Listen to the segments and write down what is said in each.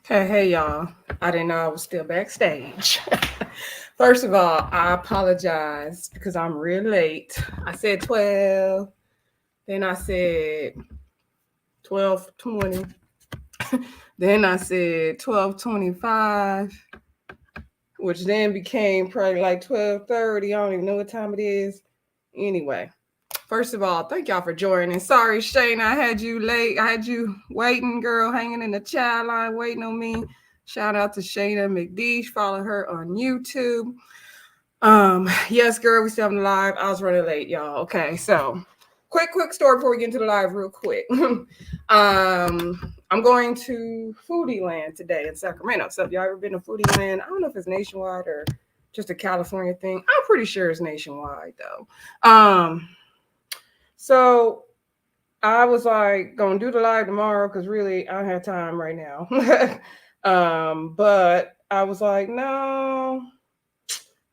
Hey, y'all. I didn't know I was still backstage. First of all, I apologize because I'm real late. I said 12, then I said 12:20, then I said 12:25, which then became probably like 12:30. I don't even know what time it is. Anyway, first of all, thank y'all for joining. Sorry, Shane, I had you late. I had you waiting, girl, hanging in the child line, waiting on me. Shout out to Shayna McD. Follow her on YouTube. Yes, girl, we still having live. I was running late, y'all. Okay, so quick story before we get into the live, real quick. I'm going to Foodie Land today in Sacramento. So, if y'all ever been to Foodie Land, I don't know if it's nationwide or just a California thing. I'm pretty sure it's nationwide though. So I was like gonna do the live tomorrow because really I don't have time right now. But I was like, no,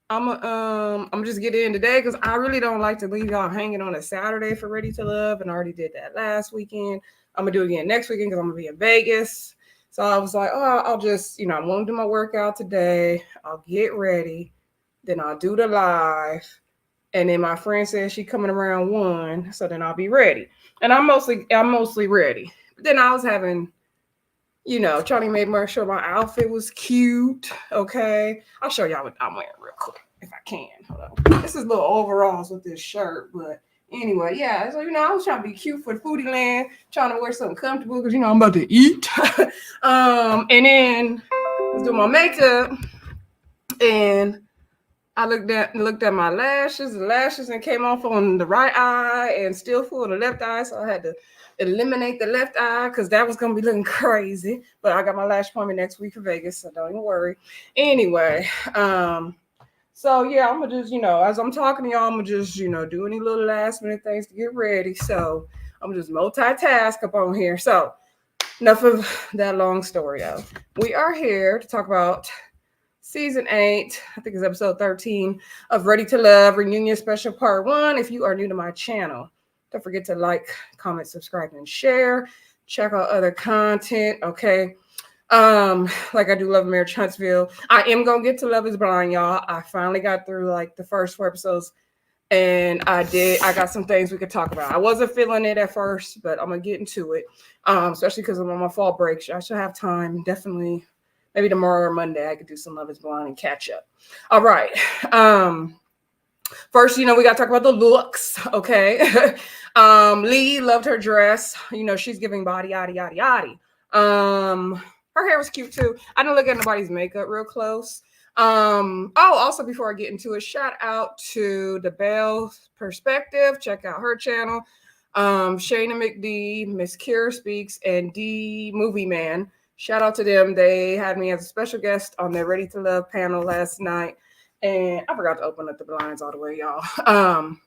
I'm just get in today because I really don't like to leave y'all hanging on a Saturday for Ready to Love, and I already did that last weekend. I'm gonna do it again next weekend because I'm gonna be in Vegas. So I was like, oh, I'll just, I'm gonna do my workout today. I'll get ready, then I'll do the live, and then my friend says she coming around 1, so then I'll be ready. And I'm mostly ready. But then I was having, trying to make sure my outfit was cute. Okay, I'll show y'all what I'm wearing real quick if I can. Hold on. This is little overalls with this shirt, but anyway, yeah. So I was trying to be cute for the foodie land, trying to wear something comfortable because I'm about to eat. And then I was doing my makeup, and I looked at my lashes. The lashes and came off on the right eye and still full of the left eye. So I had to eliminate the left eye because that was gonna be looking crazy. But I got my lash appointment next week for Vegas, so don't even worry. Anyway, so yeah, I'm gonna just as I'm talking to y'all, I'm gonna just do any little last minute things to get ready. So I'm gonna just multitask up on here. So enough of that long story though. We are here to talk about season 8, I think it's episode 13 of Ready to Love Reunion Special Part 1. If you are new to my channel, don't forget to like, comment, subscribe, and share. Check out other content, okay? Like I do Love Marriage Huntsville. I am gonna get to Love is Blind, y'all. I finally got through like the first 4 episodes, and I got some things we could talk about. I wasn't feeling it at first, but I'm gonna get into it. Especially because I'm on my fall break. I should have time, definitely. Maybe tomorrow or Monday I could do some Love is Blind and catch up. All right. First, we got to talk about the looks, okay? Lee loved her dress. She's giving body, yaddy, yaddy, yaddy. Her hair was cute too. I didn't look at nobody's makeup real close. Also before I get into it, shout out to the Belle Perspective. Check out her channel. Shayna McD, Miss Kira Speaks, and D Movie Man. Shout out to them. They had me as a special guest on their Ready to Love panel last night. And I forgot to open up the blinds all the way, y'all. To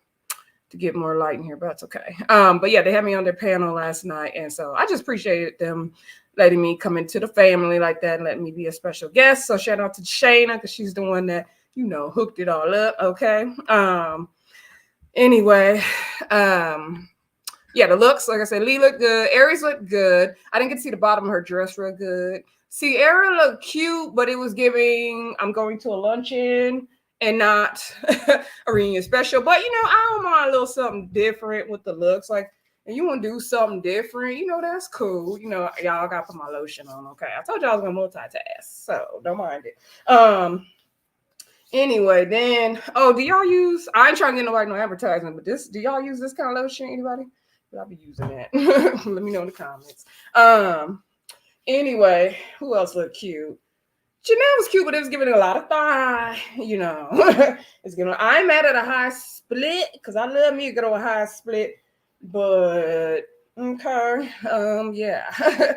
get more light in here, but that's okay. But yeah, they had me on their panel last night. And so I just appreciated them letting me come into the family like that and letting me be a special guest. So shout out to Shayna, because she's the one that, hooked it all up. Okay. Anyway, yeah, the looks, like I said, Lee looked good. Aries looked good. I didn't get to see the bottom of her dress real good. Sierra looked cute, but it was giving, I'm going to a luncheon and not a reunion special. But, I don't mind a little something different with the looks. Like, and you want to do something different, that's cool. Y'all got to put my lotion on, okay? I told y'all I was going to multitask, so don't mind it. Anyway, then, do y'all use, I ain't trying to get nobody no advertisement, but do y'all use this kind of lotion, anybody? But I'll be using that. Let me know in the comments. Anyway, who else looked cute? Janelle was cute, but it was giving a lot of thigh, It's giving. I'm mad at a high split because I love me to go a high split, but okay, yeah.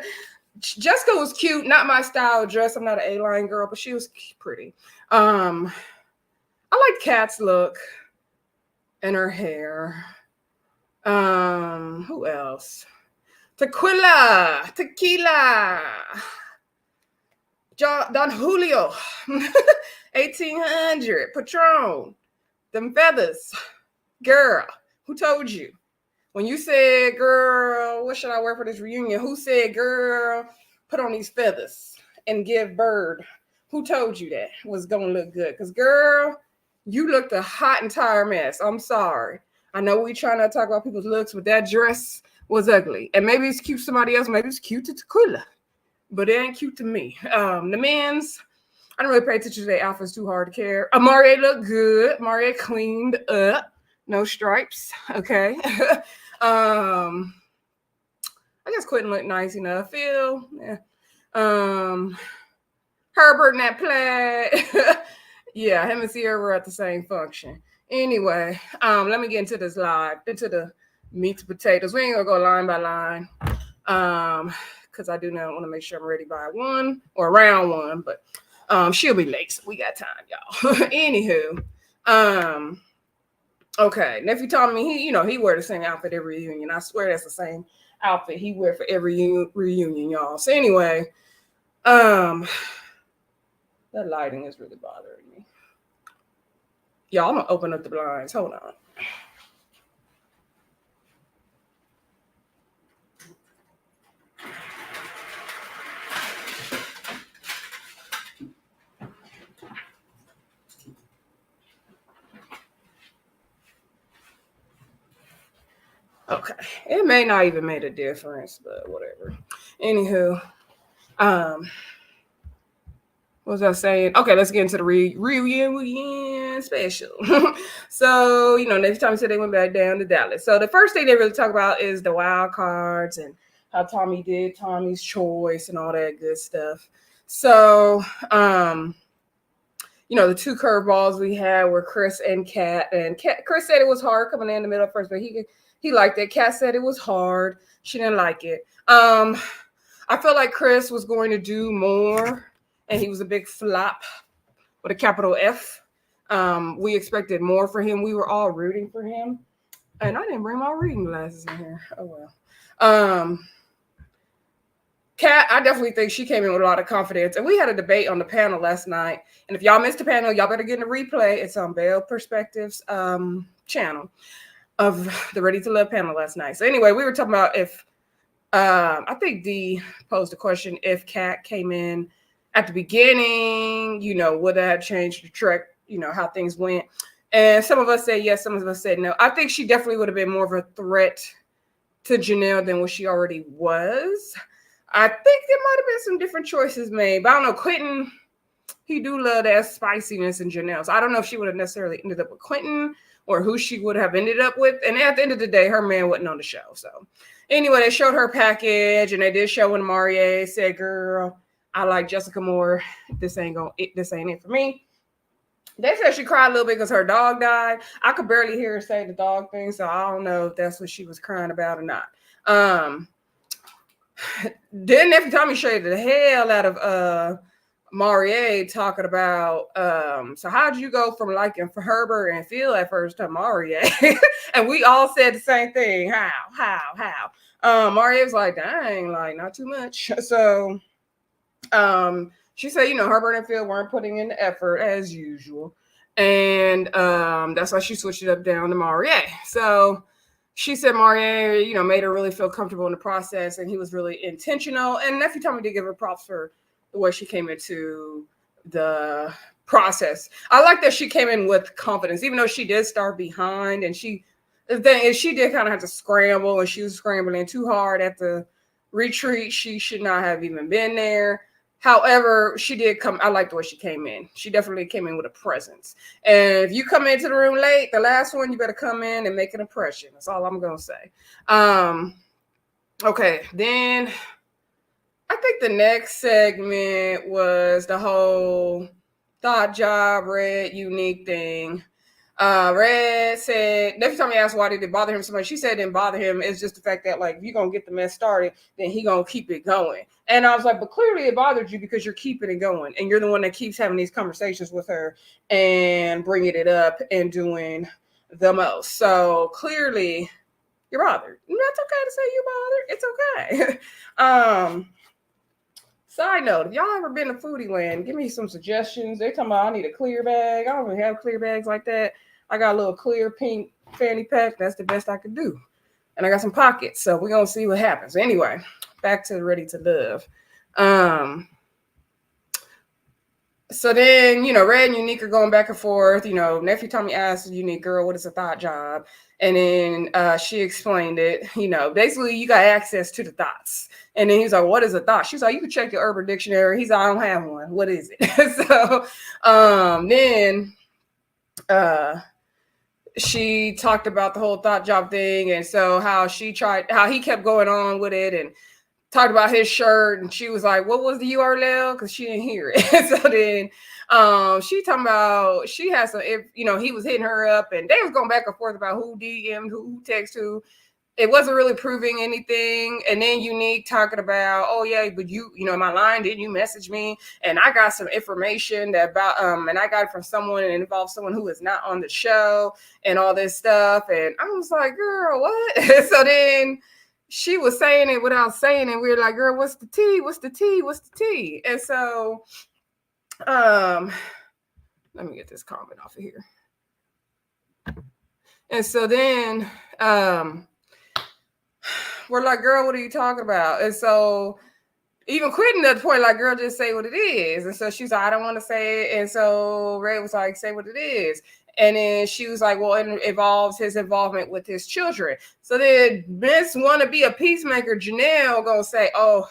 Jessica was cute, not my style dress. I'm not an A-line girl, but she was pretty. I like Kat's look and her hair. Who else? Tequila. Don Julio. 1800. Patron. Them feathers. Girl, who told you? When you said, girl, what should I wear for this reunion? Who said, girl, put on these feathers? and give birth. Who told you that was gonna look good? Because girl, you looked a hot entire mess. I'm sorry. I know we trying to talk about people's looks, but that dress was ugly. And maybe it's cute to somebody else. Maybe it's cute to Tequila, but it ain't cute to me. The men's, I don't really pay attention to their outfits too hard to care. Amari looked good. Amari cleaned up. No stripes. Okay. I guess Quentin looked nice enough. Phil, yeah. Herbert and that plaid. Yeah, him and Sierra were at the same function. Anyway, let me get into this live, into the meat to potatoes. We ain't gonna go line by line. Because I do not want to make sure I'm ready by one or around one, but she'll be late, so we got time, y'all. Anywho, okay, nephew Tommy, he wear the same outfit every reunion. I swear that's the same outfit he wear for every reunion, y'all. So anyway, that lighting is really bothering me. Y'all, I'm gonna open up the blinds. Hold on. Okay, it may not even make a difference, but whatever. Anywho, what was I saying? Okay, let's get into the reunion special. So, next time said they went back down to Dallas. So the first thing they really talk about is the wild cards and how Tommy did Tommy's choice and all that good stuff. So, the two curveballs we had were Chris and Kat. And Chris said it was hard coming in the middle first, but he liked it. Kat said it was hard. She didn't like it. I felt like Chris was going to do more, and he was a big flop with a capital F. We expected more for him. We were all rooting for him. And I didn't bring my reading glasses in here. Oh, well. Kat, I definitely think she came in with a lot of confidence. And we had a debate on the panel last night. And if y'all missed the panel, y'all better get in the replay. It's on Bell Perspectives channel of the Ready to Love panel last night. So anyway, we were talking about if, I think Dee posed a question, if Kat came in at the beginning, would that have changed the track, how things went. And some of us said yes, some of us said no. I think she definitely would have been more of a threat to Janelle than what she already was. I think there might have been some different choices made, but I don't know. Quentin, he do love that spiciness in Janelle. So I don't know if she would have necessarily ended up with Quentin or who she would have ended up with. And at the end of the day, her man wasn't on the show. So anyway, they showed her package, and they did show when Marie said, "Girl, I like Jessica more. This ain't it for me." They said she cried a little bit because her dog died. I could barely hear her say the dog thing, so I don't know if that's what she was crying about or not. Then nephew Tommy shaded the hell out of Marie talking about so how'd you go from liking for Herbert and Phil at first to Marie? And we all said the same thing. How? Marie was like, dang, like not too much. So she said, Herbert and Phil weren't putting in the effort as usual. And that's why she switched it up down to Marie. So she said Marie, made her really feel comfortable in the process, and he was really intentional. And nephew Tommy did give her props for the way she came into the process. I like that she came in with confidence, even though she did start behind, and she did kind of have to scramble, and she was scrambling too hard at the retreat. She should not have even been there. However, she did come. I like the way she came in. She definitely came in with a presence. And if you come into the room late, the last one, you better come in and make an impression. That's all I'm going to say. Okay, then I think the next segment was the whole thot job, Red, Unique thing. Red said, nephew Tommy asked why did it bother him so much. She said it didn't bother him. It's just the fact that, like, if you're going to get the mess started, then he going to keep it going. And I was like, but clearly it bothered you because you're keeping it going. And you're the one that keeps having these conversations with her and bringing it up and doing the most. So clearly you're bothered. That's okay to say you're bothered. It's okay. Side note, if y'all ever been to Foodie Land, give me some suggestions. They talking about I need a clear bag. I don't really have clear bags like that. I got a little clear pink fanny pack. That's the best I could do. And I got some pockets. So we're going to see what happens. Anyway, back to Ready to Love. So then, Red and Unique are going back and forth. Nephew Tommy asked Unique, girl, what is a thought job? And then she explained it. Basically, you got access to the thoughts. And then he's like, what is a thought? She's like, you can check your Urban Dictionary. He's like, I don't have one. What is it? So then she talked about the whole thought job thing. And so how he kept going on with it and talked about his shirt, and she was like, what was the URL? Because she didn't hear it. So then she talking about she had some, he was hitting her up, and they was going back and forth about who DM'd, who texted who. It wasn't really proving anything. And then Unique talking about, oh yeah, but you in my line, didn't you message me? And I got some information that about and I got it from someone, and it involves someone who is not on the show and all this stuff. And I was like, girl, what? So then she was saying it without saying it. We were like, girl, what's the tea? What's the tea? What's the tea? And so let me get this comment off of here. And so then we're like, girl, what are you talking about? And so even quitting at the point, like, girl, just say what it is. And so she's like, I don't want to say it. And so Ray was like, say what it is. And then she was like, well, it involves his involvement with his children. So then Miss want to be a peacemaker, Janelle gonna say, oh,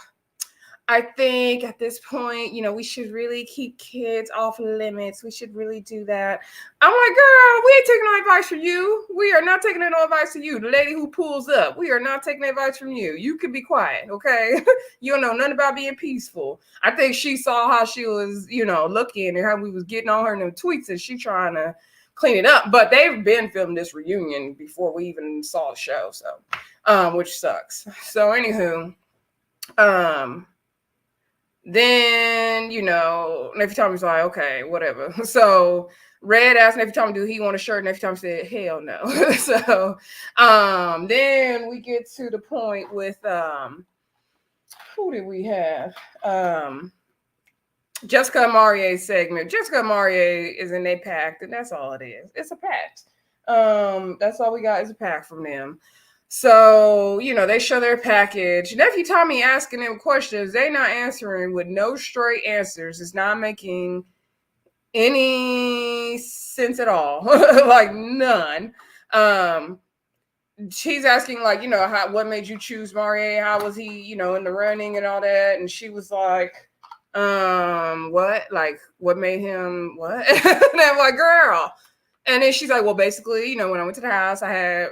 I think at this point, we should really keep kids off limits. We should really do that. I'm like, girl, we ain't taking no advice from you. We are not taking no advice from you. The lady who pulls up, we are not taking advice from you. You can be quiet, okay? You don't know nothing about being peaceful. I think she saw how she was, looking and how we was getting on her in the tweets, and she trying to clean it up. But they've been filming this reunion before we even saw the show, so which sucks. So anywho, then, Nephew Tommy's like, okay, whatever. So Red asked Nephew Tommy, do he want a shirt? Nephew Tommy said, hell no. So then we get to the point with who did we have? Jessica and Marie's segment. Jessica and Marie is in a pact, and that's all it is. It's a pact. That's all we got is a pact from them. So, they show their package. Nephew Tommy asking them questions. They not answering with no straight answers. It's not making any sense at all. Like none. She's asking, like, what made you choose Marie? How was he, in the running and all that? And she was like, what? Like, what made him what? And I'm like, girl. And then she's like, well, basically, when I went to the house, I had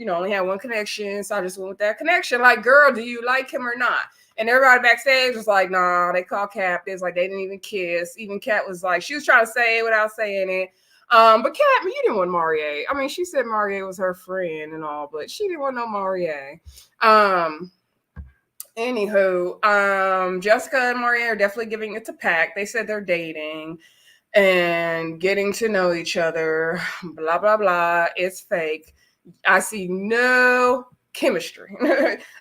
only had one connection, so I just went with that connection. Like, girl, do you like him or not? And everybody backstage was like, nah, they call Cap. It's like they didn't even kiss. Even Kat was like, she was trying to say it without saying it. But Kat, you didn't want Marie. I mean, she said Marie was her friend and all, but she didn't want no Marie. Anywho, Jessica and Marie are definitely giving it to pack. They said they're dating and getting to know each other. Blah, blah, blah. It's fake. I see no chemistry.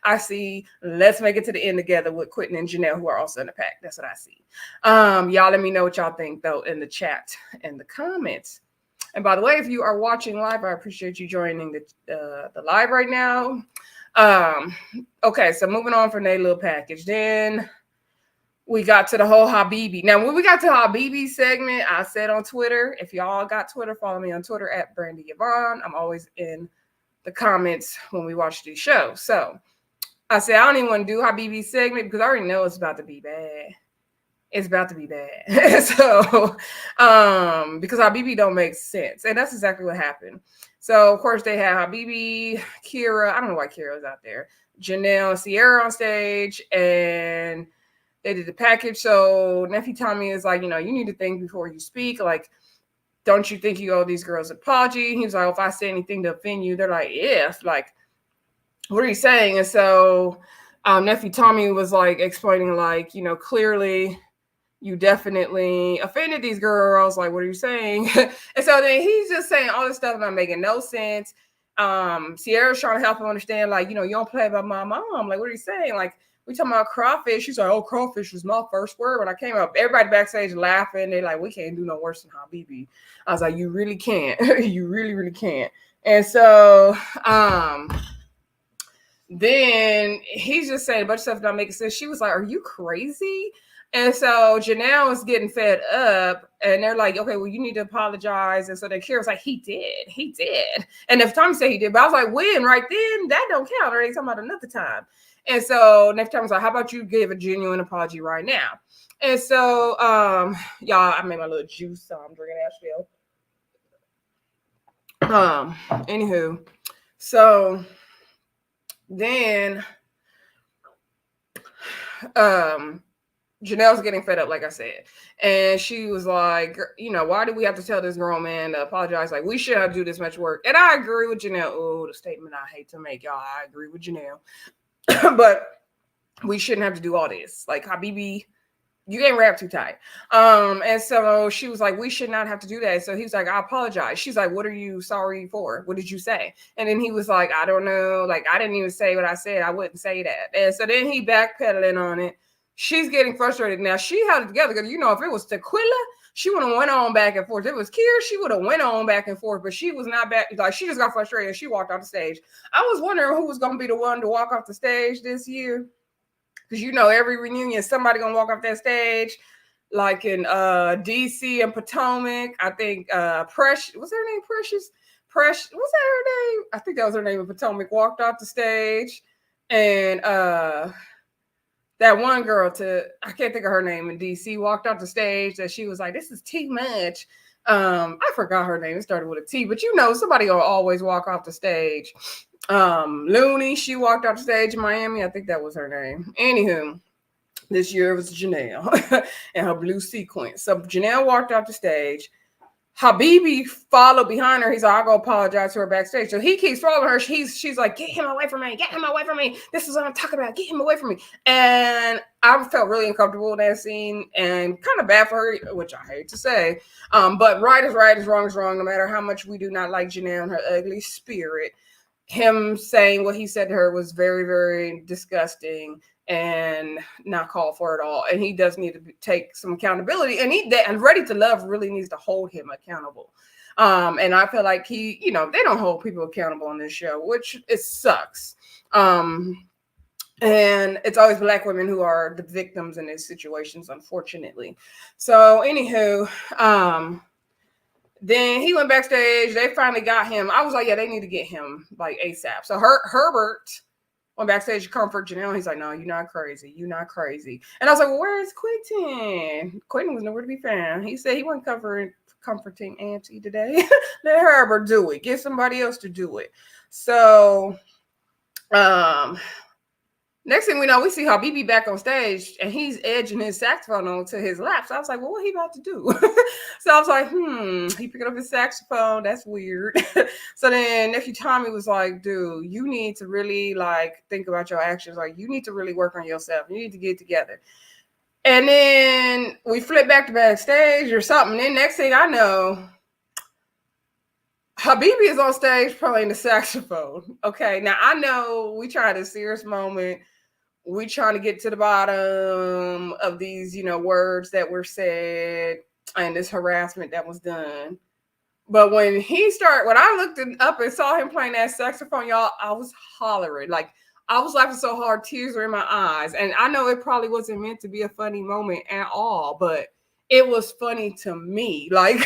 I see let's make it to the end together with Quentin and Janelle, who are also in the pack. That's what I see. Y'all let me know what y'all think, though, in the chat and the comments. And by the way, if you are watching live, I appreciate you joining the live right now. Okay, so moving on from that little package. Then we got to the whole Habibi. Now, when we got to Habibi segment, I said on Twitter, if y'all got Twitter, follow me on Twitter at Brandy Yvonne. I'm always in the comments when we watch these shows. So I said, I don't even want to do Habibi segment because I already know it's about to be bad. It's about to be bad. So, because Habibi don't make sense. And that's exactly what happened. So, of course, they had Habibi, Kira. I don't know why Kira's out there. Janelle, Sierra on stage. And they did the package. So Nephew Tommy is like, you need to think before you speak. Like, don't you think you owe these girls an apology? He was like, if I say anything to offend you, they're like, if, like, what are you saying? And so Nephew Tommy was like explaining, like, clearly you definitely offended these girls. Like, what are you saying? And so then he's just saying all this stuff not making no sense. Sierra's trying to help him understand, like, you don't play about my mom. Like, what are you saying? Like, we talking about crawfish. She's like, oh, crawfish was my first word. When I came up, everybody backstage laughing. They're like, we can't do no worse than Habibi. I was like, you really can't. You really, really can't. And so then he's just saying a bunch of stuff not making sense. She was like, are you crazy? And so Janelle was getting fed up, and they're like, okay, well, you need to apologize. And so the Kira was like, he did. And if Tommy said he did, but I was like, when? Right then, that don't count. Or they talking about another time. And so next time I was like, how about you give a genuine apology right now? And so, y'all, I made my little juice, so I'm drinking that still. Anywho, so then, Janelle's getting fed up, like I said. And she was like, why do we have to tell this grown man to apologize? Like, we shouldn't have to do this much work. And I agree with Janelle. Oh, the statement I hate to make, y'all. I agree with Janelle. But we shouldn't have to do all this. Like, Habibi, you ain't wrapped too tight. And so she was like, we should not have to do that. So he was like, I apologize. She's like, what are you sorry for? What did you say? And then he was like, I don't know. Like, I didn't even say what I said. I wouldn't say that. And so then he backpedaling on it. She's getting frustrated. Now she held it together because, if it was Tequila, she would have went on back and forth. If it was Kier, she would have went on back and forth, but she was not back. Like, she just got frustrated and she walked off the stage. I was wondering who was going to be the one to walk off the stage this year. Because, every reunion, somebody going to walk off that stage. Like in DC and Potomac, I think Precious, what's her name? Precious, what's that her name? I think that was her name in Potomac, walked off the stage. And that one girl I can't think of her name in DC, walked off the stage that she was like, this is too much. I forgot her name. It started with a T, but somebody will always walk off the stage. Looney, she walked off the stage in Miami. I think that was her name. Anywho, this year it was Janelle and her blue sequence. So Janelle walked off the stage. Habibi followed behind her. He's like, I'll go apologize to her backstage. So he keeps following her. She's like, get him away from me. Get him away from me. This is what I'm talking about. Get him away from me. And I felt really uncomfortable in that scene and kind of bad for her, which I hate to say. But right is right, is wrong, no matter how much we do not like Janelle and her ugly spirit. Him saying what he said to her was very, very disgusting and not called for at all. And he does need to take some accountability. And Ready to Love really needs to hold him accountable. And I feel like they don't hold people accountable on this show, which it sucks. And it's always Black women who are the victims in these situations, unfortunately. So anywho, then he went backstage. They finally got him. I was like, yeah, they need to get him like ASAP. So Herbert went backstage to comfort Janelle. He's like, no, you're not crazy. You're not crazy. And I was like, well, where is Quentin? Quentin was nowhere to be found. He said he wasn't comforting Auntie today. Let Herbert do it. Get somebody else to do it. So, next thing we know, we see Habibi back on stage and he's edging his saxophone onto his lap. So I was like, well, what he about to do? So I was like, he picked up his saxophone. That's weird. So then nephew Tommy was like, dude, you need to really think about your actions. Like, you need to really work on yourself. You need to get together. And then we flip back to backstage or something. Then next thing I know, Habibi is on stage playing the saxophone. Okay, now I know we tried a serious moment. We trying to get to the bottom of these, words that were said and this harassment that was done. But when I looked up and saw him playing that saxophone, y'all, I was hollering. Like, I was laughing so hard, tears were in my eyes. And I know it probably wasn't meant to be a funny moment at all, but it was funny to me. Like,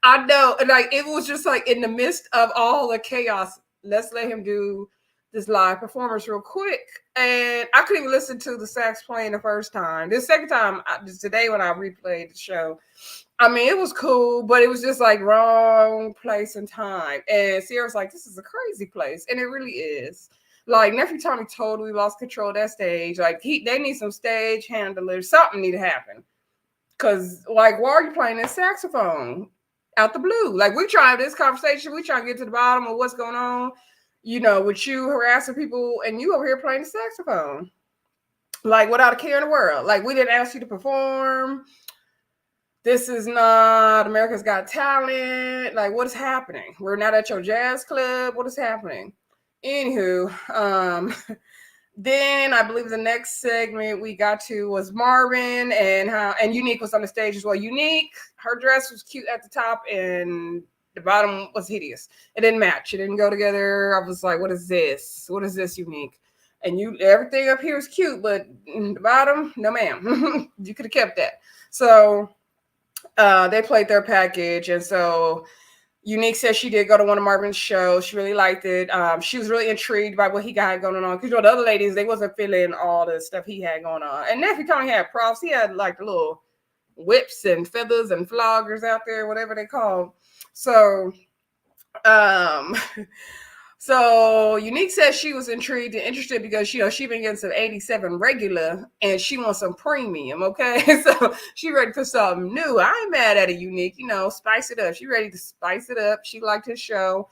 I know, like, it was just like in the midst of all the chaos, let's let him do this live performance real quick. And I couldn't even listen to the sax playing the first time. The second time, today when I replayed the show, I mean, it was cool, but it was just like wrong place and time. And Sierra's like, this is a crazy place. And it really is. Like, nephew Tommy totally lost control of that stage. Like, they need some stage handlers. Something need to happen. Because, like, why are you playing this saxophone out the blue? Like, we tried this conversation. We trying to get to the bottom of what's going on, with you harassing people and you over here playing the saxophone. Like, without a care in the world. Like, we didn't ask you to perform. This is not America's Got Talent. Like, what is happening? We're not at your jazz club. What is happening? Anywho, then I believe the next segment we got to was Marvin and Unique was on the stage as well. Unique, her dress was cute at the top and the bottom was hideous. It didn't match. It didn't go together. I was like, what is this? What is this, Unique? and everything up here is cute, but the bottom, no ma'am. You could have kept that. So they played their package, and so Unique said she did go to one of Marvin's shows. She really liked it. She was really intrigued by what he got going on. Because the other ladies, they wasn't feeling all the stuff he had going on. And Nephew Tommy had props. He had like the little whips and feathers and floggers out there, whatever they call. So um So Unique says she was intrigued and interested because she been getting some 87 regular and she wants some premium. Okay, so she ready for something new. I ain't mad at it, Unique. Spice it up. She ready to spice it up. She liked his show.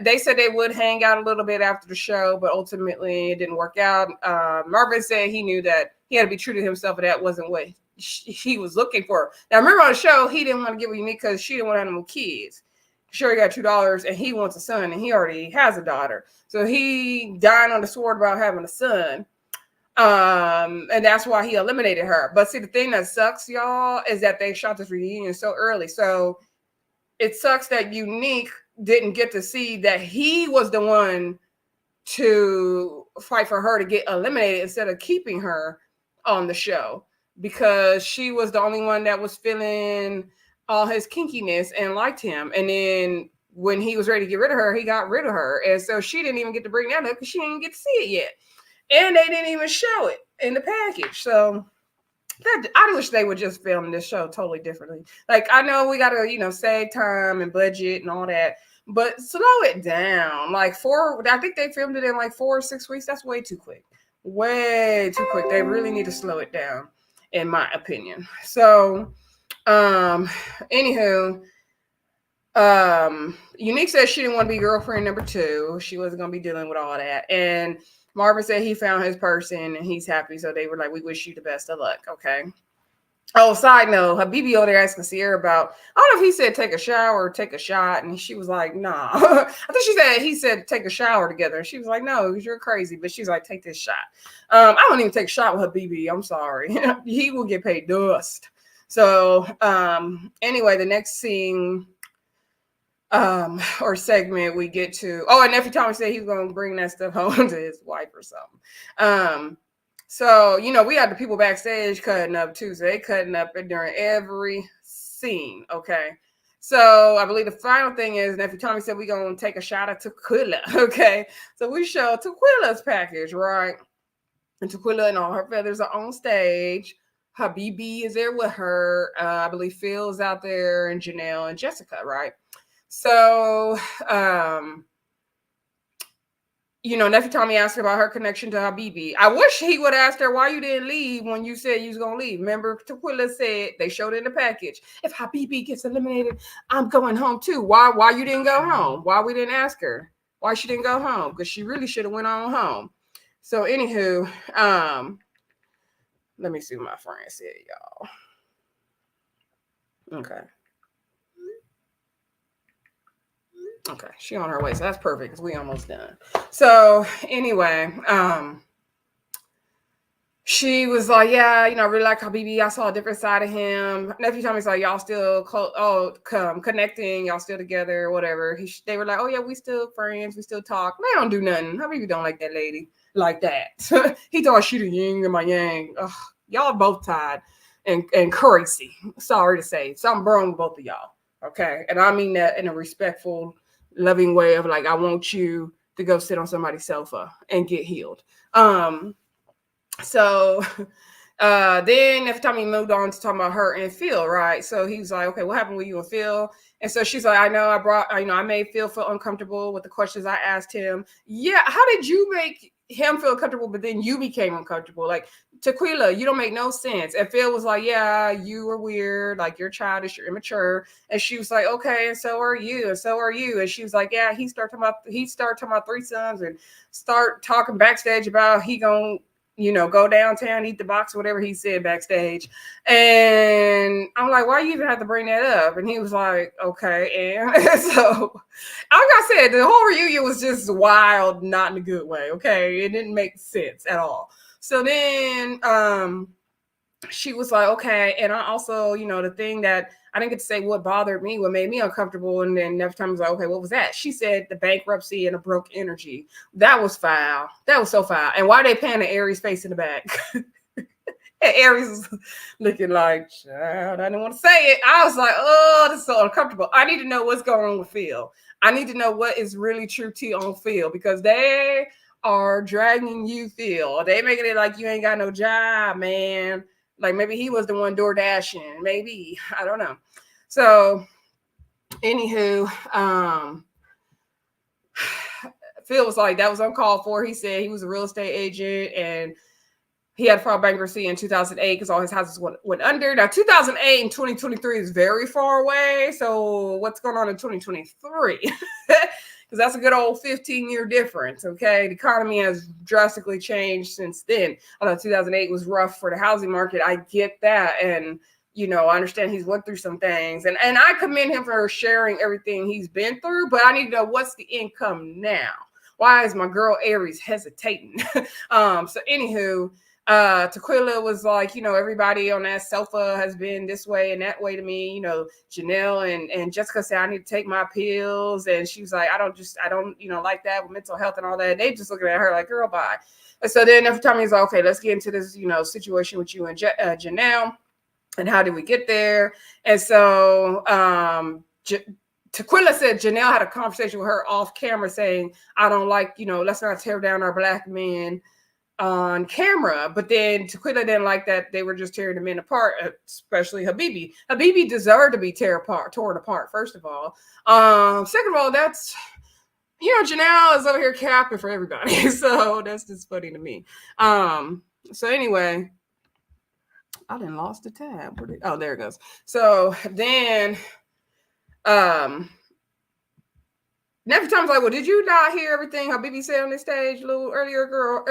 They said they would hang out a little bit after the show, but ultimately it didn't work out. Marvin said he knew that he had to be true to himself, and that wasn't what he was looking for. Now remember on the show, he didn't want to give her Unique because she didn't want to have no kids. Sure, he got $2 and he wants a son and he already has a daughter. So he died on the sword about having a son. And that's why he eliminated her. But see, the thing that sucks, y'all, is that they shot this reunion so early. So it sucks that Unique didn't get to see that he was the one to fight for her to get eliminated instead of keeping her on the show, because she was the only one that was feeling all his kinkiness and liked him. And then when he was ready to get rid of her, he got rid of her. And so she didn't even get to bring that up because she didn't get to see it yet. And they didn't even show it in the package. So I wish they would just film this show totally differently. Like, I know we got to, save time and budget and all that, but slow it down. Like I think they filmed it in like 4 or 6 weeks. That's way too quick. Way too quick. They really need to slow it down, in my opinion. So, anywho, Unique said she didn't want to be girlfriend number 2. She wasn't going to be dealing with all that. And Marvin said he found his person and he's happy. So they were like, we wish you the best of luck. Okay. Oh, side note, Habibi over there asking Sierra about, I don't know if he said take a shower or take a shot. And she was like, nah. I think he said take a shower together. And she was like, no, you're crazy. But she's like, take this shot. I don't even take a shot with Habibi. I'm sorry. He will get paid dust. So anyway, the next scene or segment we get to, and Nephew Tommy said he's gonna bring that stuff home to his wife or something. So we had the people backstage cutting up too, so they cutting up during every scene. Okay, so I believe the final thing is Nephew Tommy said we gonna take a shot at Tequila. Okay, so we show Tequila's package, right? And Tequila and all her feathers are on stage. Habibi is there with her. I believe Phil is out there, and Janelle and Jessica, right? So, Nephew Tommy asked her about her connection to Habibi. I wish he would have asked her why you didn't leave when you said you was going to leave. Remember, Tequila said, they showed it in the package, if Habibi gets eliminated, I'm going home too. Why you didn't go home? Why we didn't ask her? Why she didn't go home? Because she really should have went on home. So, anywho, let me see what my friend said, y'all. Okay, she on her way, so that's perfect because we almost done. So anyway, she was like, yeah, I really like Habibi. I saw a different side of him. Nephew Tommy's like, y'all still connecting, y'all still together, whatever. They were like, oh yeah, we still friends, we still talk. They don't do nothing. Habibi don't like that lady like that. He thought she the yin and my yang. Ugh, y'all both tied and crazy. Sorry to say, something wrong with both of y'all. Okay, and I mean that in a respectful, loving way of like, I want you to go sit on somebody's sofa and get healed. So then every time he moved on to talking about her and Phil, right? So he was like, okay, what happened with you and Phil? And so she's like, I made Phil feel uncomfortable with the questions I asked him. Yeah, how did you make him feel comfortable, but then you became uncomfortable? Like, Tequila, you don't make no sense. And Phil was like, yeah, you were weird, like you're childish, you're immature. And she was like, okay, and so are you, and so are you. And she was like, yeah, he started talking about threesomes and start talking backstage about he gonna go downtown, eat the box, whatever he said backstage. And I'm like, why you even have to bring that up? And he was like, okay. And so, like I said, the whole reunion was just wild, not in a good way. Okay. It didn't make sense at all. So then, she was like, okay. And I also, the thing that I didn't get to say what bothered me, what made me uncomfortable. And then every time I was like, okay, what was that? She said the bankruptcy and the broke energy. That was foul. That was so foul. And why are they panning Aries face in the back? And Aries was looking like, child, I didn't want to say it. I was like, oh, this is so uncomfortable. I need to know what's going on with Phil. I need to know what is really true tea on Phil, because they are dragging you, Phil. They making it like you ain't got no job, man. Like maybe he was the one door dashing. Maybe. I don't know. So, anywho, Phil was like, that was uncalled for. He said he was a real estate agent and he had filed bankruptcy in 2008 because all his houses went under. Now, 2008 and 2023 is very far away. So what's going on in 2023? Because that's a good old 15-year difference, okay? The economy has drastically changed since then. Although 2008 was rough for the housing market, I get that. And, I understand he's went through some things. And I commend him for sharing everything he's been through, but I need to know, what's the income now? Why is my girl Aries hesitating? So anywho, Tequila was like, everybody on that sofa has been this way and that way to me. Janelle and Jessica said I need to take my pills, and she was like, I don't like that with mental health and all that. They just looking at her like, girl, bye. And so then every time he's like, okay, let's get into this situation with you and Janelle, and how did we get there? And so Tequila said Janelle had a conversation with her off camera saying, I don't like, let's not tear down our black men on camera. But then Tequila didn't like that they were just tearing the men apart, especially Habibi. Habibi deserved to be torn apart, first of all. Second of all, that's, Janelle is over here capping for everybody. So that's just funny to me. So anyway, I done lost the tab. Oh, there it goes. So then every time I was like, well, did you not hear everything Habibi said on this stage a little earlier ago,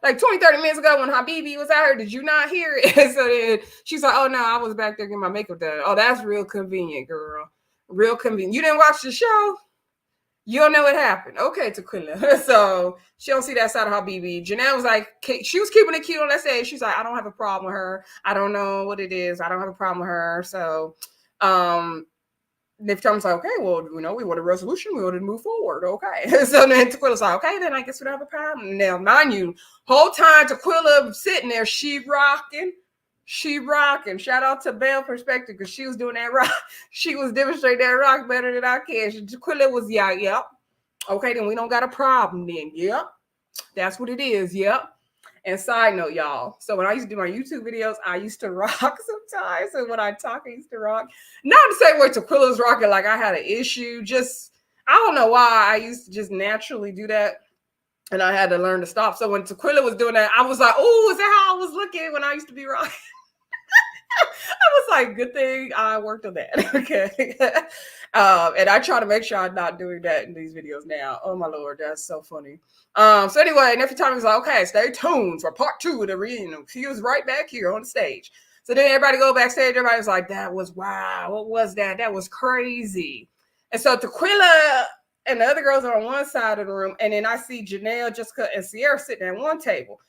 like 20, 30 minutes ago when Habibi was out here? Did you not hear it? So then she's like, oh, no, I was back there getting my makeup done. Oh, that's real convenient, girl. Real convenient. You didn't watch the show? You don't know what happened. Okay, Tequila. So she don't see that side of Habibi. Janelle was like, she was keeping it cute on that stage. She's like, I don't have a problem with her. I don't know what it is. I don't have a problem with her. So, if Tom's like, okay, well, we want a resolution. We want to move forward. Okay. So then Tequila's like, okay, then I guess we don't have a problem. Now, mind you, whole time Tequila sitting there, she rocking. Shout out to Belle Perspective, because she was doing that rock. She was demonstrating that rock better than I can. Tequila was, yep. Okay, then we don't got a problem then. Yep. That's what it is. Yep. And side note, y'all. So when I used to do my YouTube videos, I used to rock sometimes. And when I talk, I used to rock. Not the same way Tequila's rocking, like I had an issue. Just, I don't know why I used to just naturally do that. And I had to learn to stop. So when Tequila was doing that, I was like, oh, is that how I was looking when I used to be rocking? I was like, good thing I worked on that. Okay. And I try to make sure I'm not doing that in these videos now. Oh my Lord, that's so funny. So anyway, and every time he was like, okay, stay tuned for part 2 of the reunion. He was right back here on the stage. So then everybody go backstage. Everybody was like, that was wow. What was that? That was crazy. And so Tequila and the other girls are on one side of the room. And then I see Janelle, Jessica, and Sierra sitting at one table.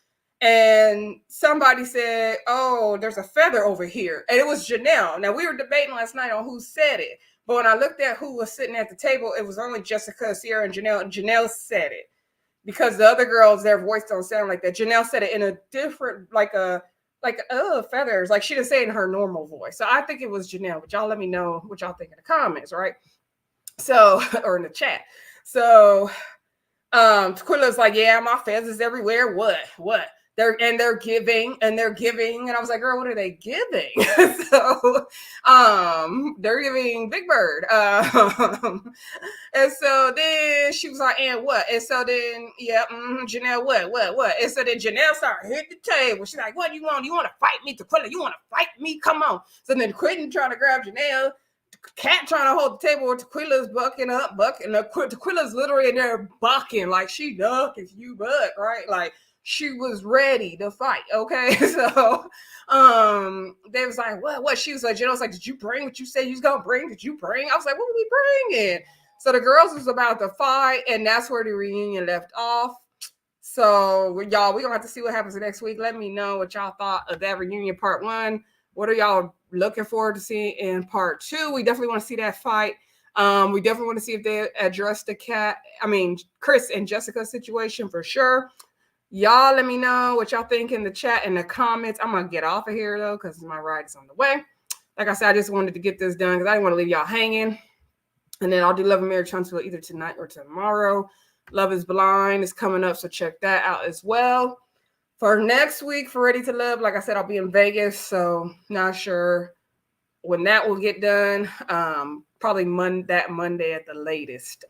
And somebody said, oh, there's a feather over here. And it was Janelle. Now, we were debating last night on who said it. But when I looked at who was sitting at the table, it was only Jessica, Sierra, and Janelle. And Janelle said it. Because the other girls, their voice don't sound like that. Janelle said it in a different, feathers. Like she didn't say it in her normal voice. So I think it was Janelle. But y'all let me know what y'all think in the comments, right? So, or in the chat. So, Tequila's like, yeah, my feathers everywhere. What? They're giving. And I was like, girl, what are they giving? So they're giving Big Bird. And so then she was like, and what? And so then, Janelle, what? And so then Janelle started hitting the table. She's like, what do you want? You want to fight me, Tequila? You want to fight me? Come on. So then Quentin trying to grab Janelle. Cat trying to hold the table where Tequila's bucking. Tequila's literally in there bucking, like she duck if you buck, right? Like she was ready to fight. Okay. So they was like, what? She was like, Janelle was like, did you bring what you said you was gonna bring? Did you bring? I was like, what were we bringing? So the girls was about to fight, and that's where the reunion left off. So y'all, we're gonna have to see what happens next week. Let me know what y'all thought of that reunion part 1. What are y'all looking forward to seeing in part 2? We definitely want to see that fight. We definitely want to see if they address Chris and Jessica's situation for sure. Y'all let me know what y'all think in the chat, in the comments. I'm gonna get off of here though, because my ride is on the way. Like I said, I just wanted to get this done because I didn't want to leave y'all hanging. And then I'll do Love and Marriage Huntsville either tonight or tomorrow. Love is Blind is coming up, so check that out as well. For next week, for Ready to Love, like I said, I'll be in Vegas, so not sure when that will get done. Probably that Monday at the latest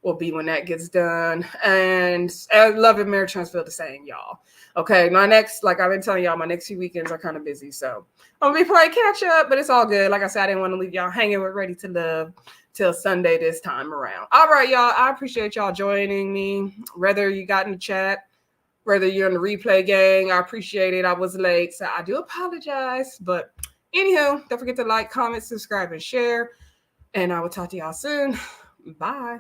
will be when that gets done. And Love and Marriage Huntsville the same, y'all. Okay, my next, like I've been telling y'all, my next few weekends are kind of busy, so I'm gonna be playing catch up, but it's all good. Like I said, I didn't want to leave y'all hanging with Ready to Love till Sunday this time around. All right, y'all. I appreciate y'all joining me. Whether you got in the chat, whether you're in the replay gang, I appreciate it. I was late, so I do apologize. But anywho, don't forget to like, comment, subscribe, and share. And I will talk to y'all soon. Bye.